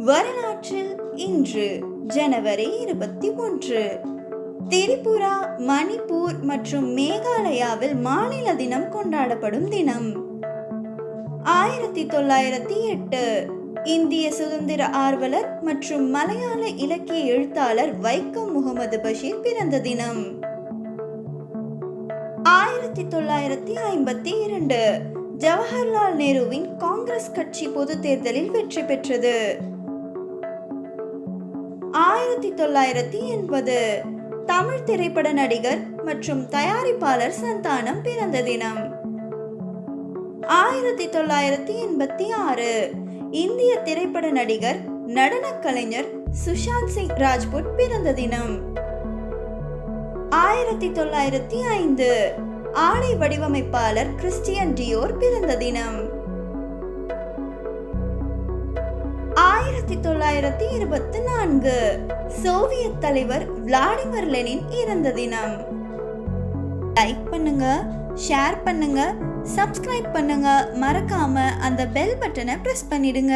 வரலாற்றில் இன்று ஜனவரி 21 திரிபுரா, மணிப்பூர் மற்றும் மேகாலயாவில் மாநில தினம் கொண்டாடப்படும் தினம். 1908 இந்திய சுதந்திர ஆர்வலர் மற்றும் மலையாள இலக்கிய எழுத்தாளர் வைக்கம் முகமது பஷீர் பிறந்த தினம். 1952 ஜவஹர்லால் நேருவின் காங்கிரஸ் கட்சி பொது தேர்தலில் வெற்றி பெற்றது. 1980 தமிழ் திரைப்பட நடிகர் மற்றும் தயாரிப்பாளர் சந்தானம் பிறந்த தினம். 1986 இந்திய திரைப்பட நடிகர், நடன கலைஞர் சுஷாந்த் சிங் ராஜ்புட் பிறந்த தினம். 1905 ஆடை வடிவமைப்பாளர் கிறிஸ்டியன் டியோர் பிறந்த தினம். 1924 சோவியத் தலைவர் விளாடிமிர் லெனின் இறந்த தினம். லைக் பண்ணுங்க, ஷேர் பண்ணுங்க, சப்ஸ்கிரைப் பண்ணுங்க, மறக்காம அந்த பெல் பட்டனை பிரஸ் பண்ணிடுங்க.